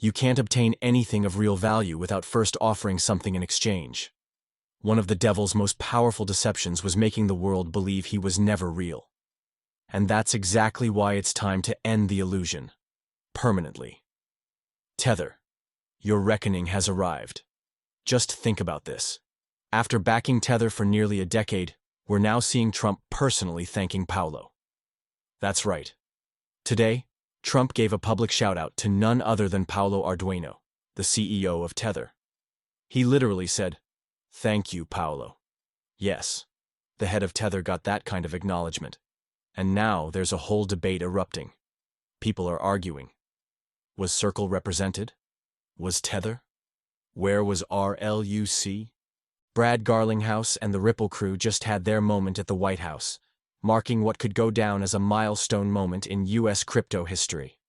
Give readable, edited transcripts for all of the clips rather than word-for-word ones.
You can't obtain anything of real value without first offering something in exchange. One of the devil's most powerful deceptions was making the world believe he was never real. And that's exactly why it's time to end the illusion. Permanently. Tether. Your reckoning has arrived. Just think about this. After backing Tether for nearly a decade, we're now seeing Trump personally thanking Paulo. That's right. Today, Trump gave a public shout-out to none other than Paulo Arduino, the CEO of Tether. He literally said, "Thank you, Paulo." Yes, the head of Tether got that kind of acknowledgement. And now there's a whole debate erupting. People are arguing. Was Circle represented? Was Tether? Where was RLUC? Brad Garlinghouse and the Ripple crew just had their moment at the White House, marking what could go down as a milestone moment in US crypto history.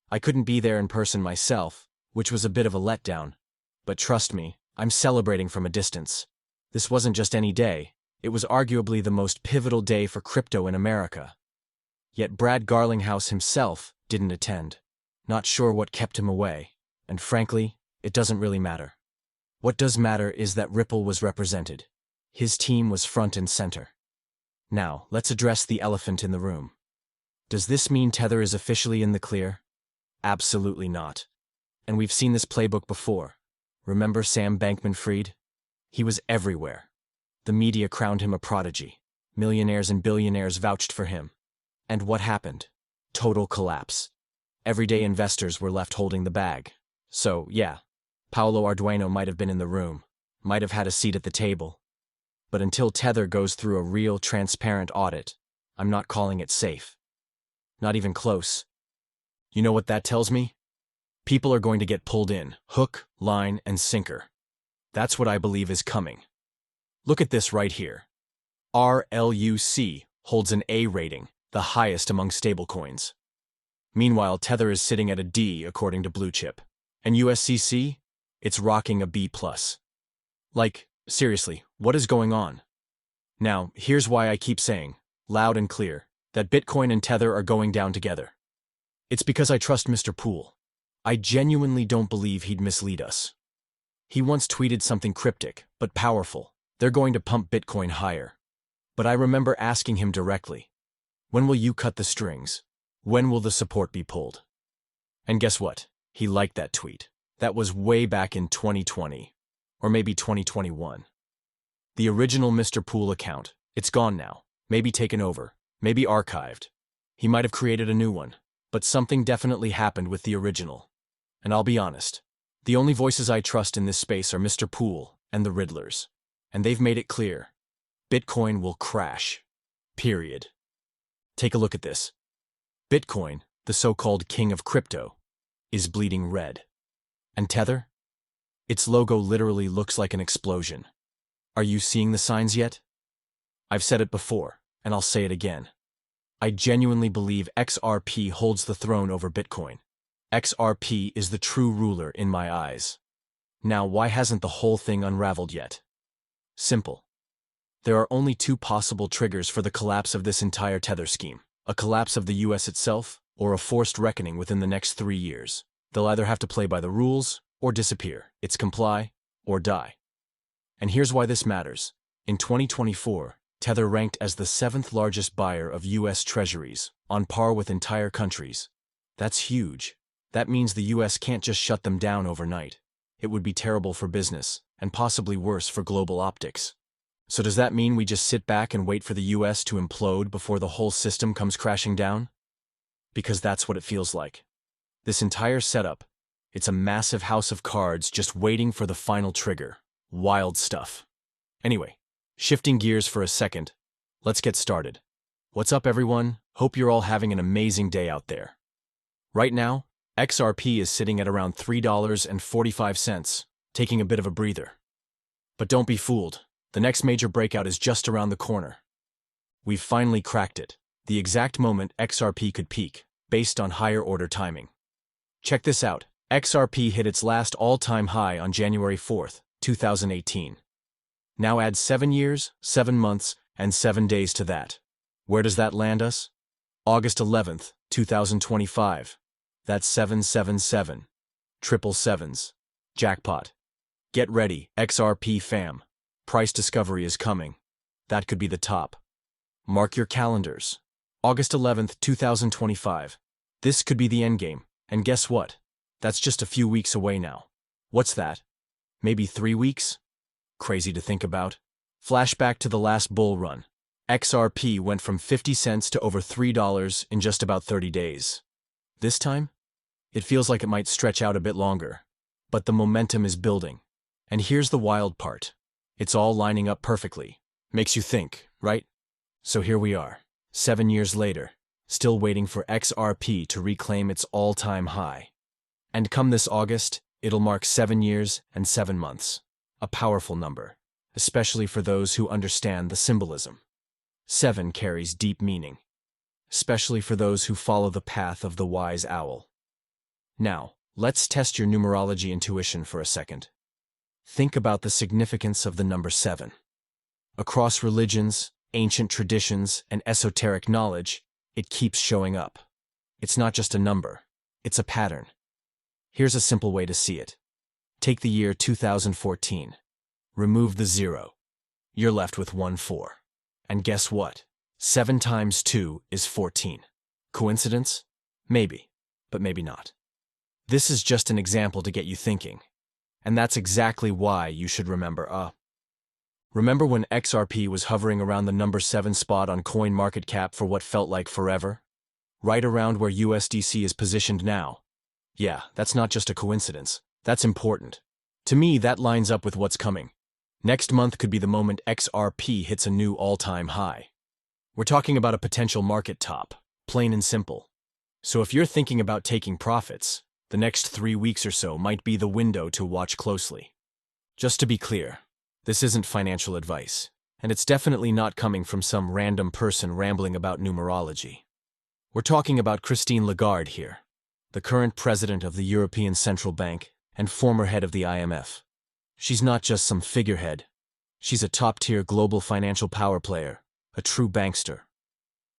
I couldn't be there in person myself, which was a bit of a letdown. But trust me, I'm celebrating from a distance. This wasn't just any day, it was arguably the most pivotal day for crypto in America. Yet Brad Garlinghouse himself didn't attend. Not sure what kept him away, and frankly, it doesn't really matter. What does matter is that Ripple was represented. His team was front and center. Now, let's address the elephant in the room. Does this mean Tether is officially in the clear? Absolutely not. And we've seen this playbook before. Remember Sam Bankman-Fried? He was everywhere. The media crowned him a prodigy. Millionaires and billionaires vouched for him. And what happened? Total collapse. Everyday investors were left holding the bag. So, yeah, Paulo Arduino might have been in the room, might have had a seat at the table. But until Tether goes through a real, transparent audit, I'm not calling it safe. Not even close. You know what that tells me? People are going to get pulled in, hook, line, and sinker. That's what I believe is coming. Look at this right here. RLUC holds an A rating, the highest among stablecoins. Meanwhile, Tether is sitting at a D according to Blue Chip. And USCC? It's rocking a B+. Like, seriously, what is going on? Now, here's why I keep saying, loud and clear, that Bitcoin and Tether are going down together. It's because I trust Mr. Poole. I genuinely don't believe he'd mislead us. He once tweeted something cryptic, but powerful. They're going to pump Bitcoin higher. But I remember asking him directly, when will you cut the strings? When will the support be pulled? And guess what? He liked that tweet. That was way back in 2020, or maybe 2021. The original Mr. Poole account, it's gone now, maybe taken over, maybe archived. He might have created a new one, but something definitely happened with the original. And I'll be honest, the only voices I trust in this space are Mr. Poole and the Riddlers. And they've made it clear. Bitcoin will crash. Period. Take a look at this. Bitcoin, the so-called king of crypto, is bleeding red. And Tether? Its logo literally looks like an explosion. Are you seeing the signs yet? I've said it before, and I'll say it again. I genuinely believe XRP holds the throne over Bitcoin. XRP is the true ruler in my eyes. Now, why hasn't the whole thing unraveled yet? Simple. There are only two possible triggers for the collapse of this entire Tether scheme. A collapse of the US itself, or a forced reckoning within the next 3 years. They'll either have to play by the rules, or disappear. It's comply, or die. And here's why this matters. In 2024, Tether ranked as the 7th largest buyer of US treasuries, on par with entire countries. That's huge. That means the US can't just shut them down overnight. It would be terrible for business, and possibly worse for global optics. So does that mean we just sit back and wait for the US to implode before the whole system comes crashing down? Because that's what it feels like. This entire setup, it's a massive house of cards just waiting for the final trigger. Wild stuff. Anyway, shifting gears for a second, let's get started. What's up, everyone? Hope you're all having an amazing day out there. Right now, XRP is sitting at around $3.45, taking a bit of a breather. But don't be fooled. The next major breakout is just around the corner. We've finally cracked it, the exact moment XRP could peak, based on higher order timing. Check this out. XRP hit its last all-time high on January 4th, 2018. Now add 7 years, 7 months, and 7 days to that. Where does that land us? August 11th, 2025. That's 777. Triple sevens. Jackpot. Get ready, XRP fam. Price discovery is coming. That could be the top. Mark your calendars. August 11th, 2025. This could be the endgame. And guess what? That's just a few weeks away now. What's that? Maybe 3 weeks? Crazy to think about. Flashback to the last bull run. XRP went from 50 cents to over $3 in just about 30 days. This time? It feels like it might stretch out a bit longer. But the momentum is building. And here's the wild part. It's all lining up perfectly. Makes you think, right? So here we are, 7 years later, still waiting for XRP to reclaim its all-time high. And come this August, it'll mark 7 years and 7 months. A powerful number, especially for those who understand the symbolism. 7 carries deep meaning, especially for those who follow the path of the wise owl. Now, let's test your numerology intuition for a second. Think about the significance of the number 7. Across religions, ancient traditions, and esoteric knowledge, it keeps showing up. It's not just a number, it's a pattern. Here's a simple way to see it. Take the year 2014. Remove the 0. You're left with 14. And guess what? 7 times 2 is 14. Coincidence? Maybe, but maybe not. This is just an example to get you thinking. And that's exactly why you should remember. Remember when XRP was hovering around the number 7 spot on CoinMarketCap for what felt like forever? Right around where USDC is positioned now. Yeah, that's not just a coincidence. That's important. To me, that lines up with what's coming. Next month could be the moment XRP hits a new all-time high. We're talking about a potential market top, plain and simple. So if you're thinking about taking profits, the next 3 weeks or so might be the window to watch closely. Just to be clear, this isn't financial advice, and it's definitely not coming from some random person rambling about numerology. We're talking about Christine Lagarde here, the current president of the European Central Bank and former head of the IMF. She's not just some figurehead. She's a top-tier global financial power player, a true bankster.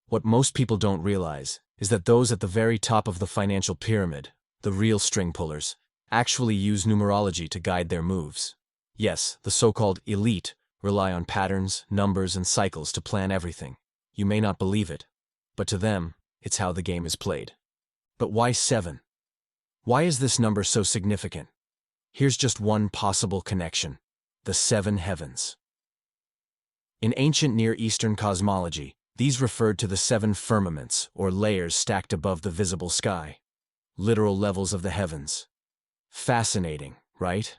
What most people don't realize is that those at the very top of the financial pyramid, the real string pullers, actually use numerology to guide their moves. Yes, the so-called elite rely on patterns, numbers, and cycles to plan everything. You may not believe it, but to them, it's how the game is played. But why 7? Why is this number so significant? Here's just one possible connection: the 7 heavens. In ancient Near Eastern cosmology, these referred to the 7 firmaments, or layers stacked above the visible sky. Literal levels of the heavens. Fascinating, right?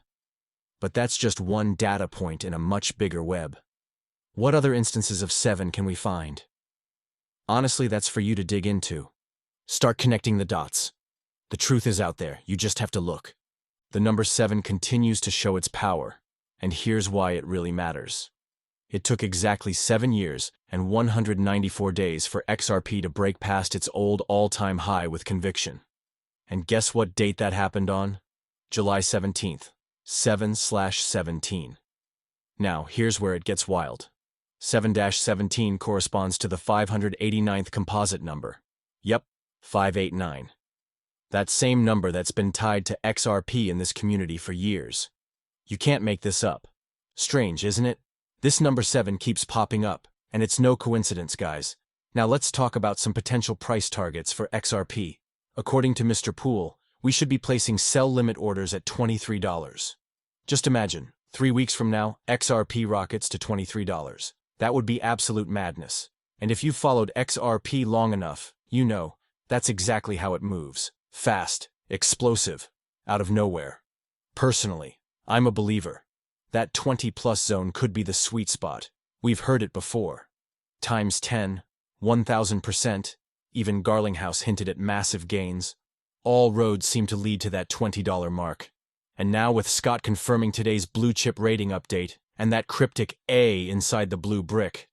But that's just one data point in a much bigger web. What other instances of 7 can we find? Honestly, that's for you to dig into. Start connecting the dots. The truth is out there, you just have to look. The number 7 continues to show its power, and here's why it really matters. It took exactly 7 years and 194 days for XRP to break past its old all-time high with conviction. And guess what date that happened on? July 17th, 7/17. Now, here's where it gets wild. 7-17 corresponds to the 589th composite number. Yep, 589. That same number that's been tied to XRP in this community for years. You can't make this up. Strange, isn't it? This number 7 keeps popping up, and it's no coincidence, guys. Now let's talk about some potential price targets for XRP. According to Mr. Poole, we should be placing sell limit orders at $23. Just imagine, 3 weeks from now, XRP rockets to $23. That would be absolute madness. And if you've followed XRP long enough, you know, that's exactly how it moves. Fast, explosive, out of nowhere. Personally, I'm a believer. That 20+ zone could be the sweet spot. We've heard it before. Times 10, 1,000%, even Garlinghouse hinted at massive gains. All roads seem to lead to that $20 mark. And now with Scott confirming today's blue chip rating update, and that cryptic A inside the blue brick,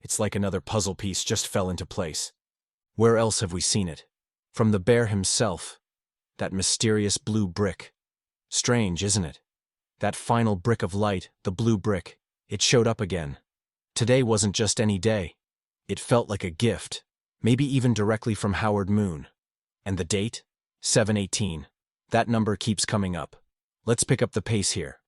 it's like another puzzle piece just fell into place. Where else have we seen it? From the bear himself. That mysterious blue brick. Strange, isn't it? That final brick of light, the blue brick, it showed up again. Today wasn't just any day. It felt like a gift, maybe even directly from Howard Moon. And the date? 7/18. That number keeps coming up. Let's pick up the pace here.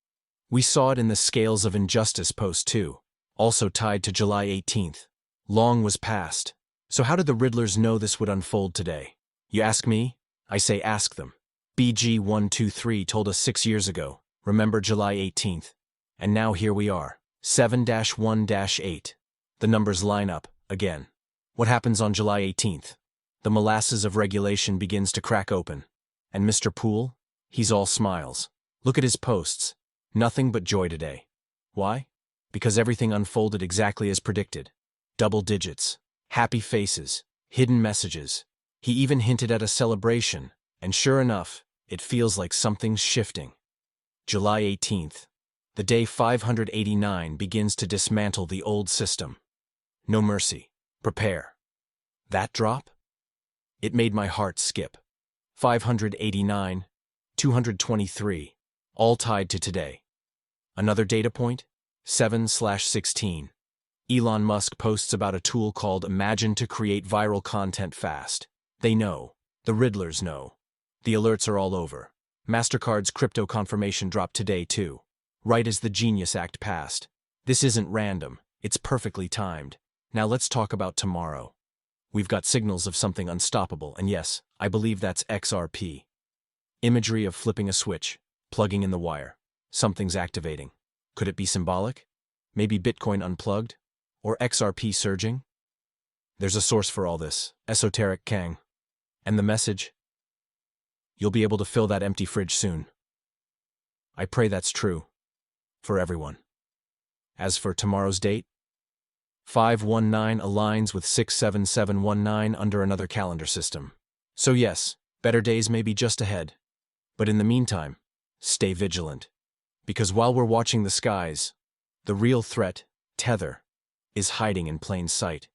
We saw it in the Scales of Injustice post too, also tied to July 18th. Long was past. So how did the Riddlers know this would unfold today? You ask me? I say ask them. BG123 told us 6 years ago, remember July 18th. And now here we are, 7-1-8. The numbers line up, again. What happens on July 18th? The molasses of regulation begins to crack open. And Mr. Poole? He's all smiles. Look at his posts. Nothing but joy today. Why? Because everything unfolded exactly as predicted. Double digits, happy faces, hidden messages. He even hinted at a celebration, and sure enough, it feels like something's shifting. July 18th. The day 589 begins to dismantle the old system. No mercy. Prepare. That drop? It made my heart skip. 589, 223, all tied to today. Another data point? 7/16. Elon Musk posts about a tool called Imagine to create viral content fast. They know. The Riddlers know. The alerts are all over. MasterCard's crypto confirmation dropped today too, right as the Genius Act passed. This isn't random, it's perfectly timed. Now let's talk about tomorrow. We've got signals of something unstoppable, and yes, I believe that's XRP. Imagery of flipping a switch, plugging in the wire. Something's activating. Could it be symbolic? Maybe Bitcoin unplugged? Or XRP surging? There's a source for all this, Esoteric Kang. And the message? You'll be able to fill that empty fridge soon. I pray that's true. For everyone. As for tomorrow's date, 519 aligns with 67719 under another calendar system. So yes, better days may be just ahead. But in the meantime, stay vigilant. Because while we're watching the skies, the real threat, Tether, is hiding in plain sight.